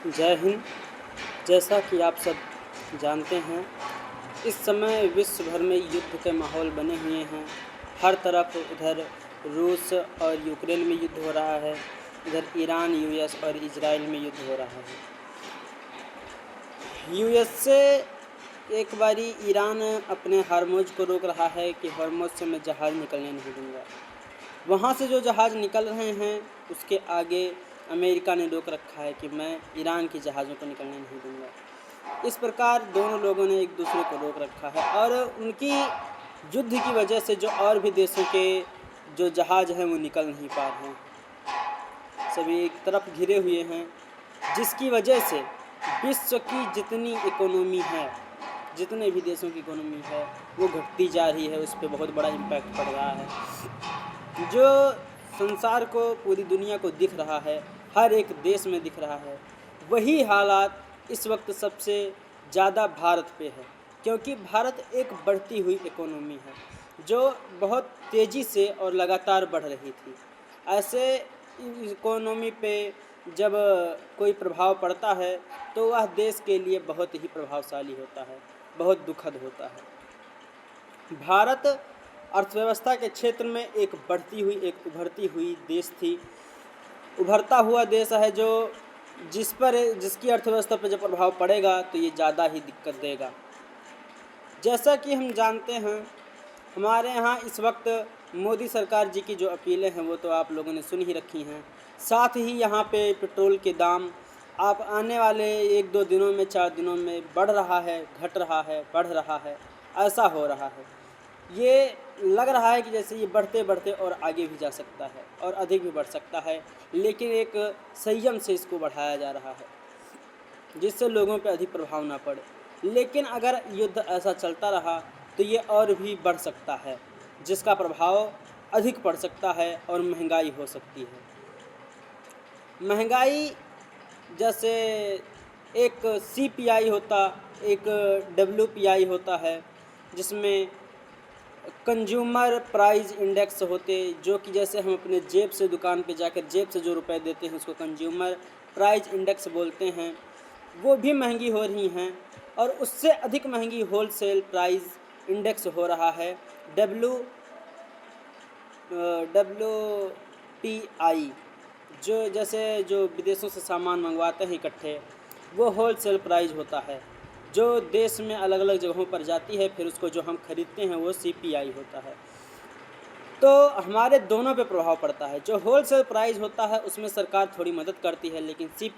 जय हिंद। जैसा कि आप सब जानते हैं, इस समय विश्व भर में युद्ध के माहौल बने हुए हैं। हर तरफ उधर रूस और यूक्रेन में युद्ध हो रहा है, इधर ईरान, यूएस और इजराइल में युद्ध हो रहा है। यूएस से एक बारी ईरान अपने हार्मोज को रोक रहा है कि हार्मोज से मैं जहाज़ निकलने नहीं दूँगा। वहाँ से जो जहाज़ निकल रहे हैं उसके आगे अमेरिका ने रोक रखा है कि मैं ईरान की जहाज़ों को निकलने नहीं दूँगा। इस प्रकार दोनों लोगों ने एक दूसरे को रोक रखा है और उनकी युद्ध की वजह से जो और भी देशों के जो जहाज़ हैं वो निकल नहीं पा रहे हैं, सभी एक तरफ घिरे हुए हैं, जिसकी वजह से विश्व की जितनी इकोनॉमी है, जितने भी देशों की इकोनॉमी है वो घटती जा रही है। उस पर बहुत बड़ा इम्पैक्ट पड़ रहा है। जो संसार को, पूरी दुनिया को दिख रहा है, हर एक देश में दिख रहा है, वही हालात इस वक्त सबसे ज़्यादा भारत पे है, क्योंकि भारत एक बढ़ती हुई इकोनॉमी है जो बहुत तेज़ी से और लगातार बढ़ रही थी। ऐसे इकोनॉमी पे जब कोई प्रभाव पड़ता है तो वह देश के लिए बहुत ही प्रभावशाली होता है, बहुत दुखद होता है। भारत अर्थव्यवस्था के क्षेत्र में एक बढ़ती हुई, एक उभरती हुई देश थी, उभरता हुआ देश है जो जिसकी अर्थव्यवस्था पर जब प्रभाव पड़ेगा तो ये ज़्यादा ही दिक्कत देगा। जैसा कि हम जानते हैं, हमारे यहाँ इस वक्त मोदी सरकार जी की जो अपीलें हैं वो तो आप लोगों ने सुन ही रखी हैं। साथ ही यहाँ पे पेट्रोल के दाम आप आने वाले 1-2 दिनों में, 4 दिनों में बढ़ रहा है, घट रहा है, बढ़ रहा है, ऐसा हो रहा है। ये लग रहा है कि जैसे ये बढ़ते बढ़ते और आगे भी जा सकता है और अधिक भी बढ़ सकता है, लेकिन एक संयम से इसको बढ़ाया जा रहा है जिससे लोगों पे अधिक प्रभाव ना पड़े। लेकिन अगर युद्ध ऐसा चलता रहा तो ये और भी बढ़ सकता है, जिसका प्रभाव अधिक पड़ सकता है और महंगाई हो सकती है। महंगाई जैसे एक CPI होता, एक WPI होता है, जिसमें कंज्यूमर प्राइस इंडेक्स होते, जो कि जैसे हम अपने जेब से दुकान पे जाकर जेब से जो रुपए देते हैं उसको कंज्यूमर प्राइस इंडेक्स बोलते हैं। वो भी महंगी हो रही हैं और उससे अधिक महंगी होलसेल प्राइस इंडेक्स हो रहा है WPI, जो जैसे जो विदेशों से सामान मंगवाते हैं इकट्ठे, वो होलसेल प्राइस होता है जो देश में अलग अलग जगहों पर जाती है, फिर उसको जो हम खरीदते हैं वो CPI होता है। तो हमारे दोनों पे प्रभाव पड़ता है। जो होलसेल प्राइस होता है उसमें सरकार थोड़ी मदद करती है, लेकिन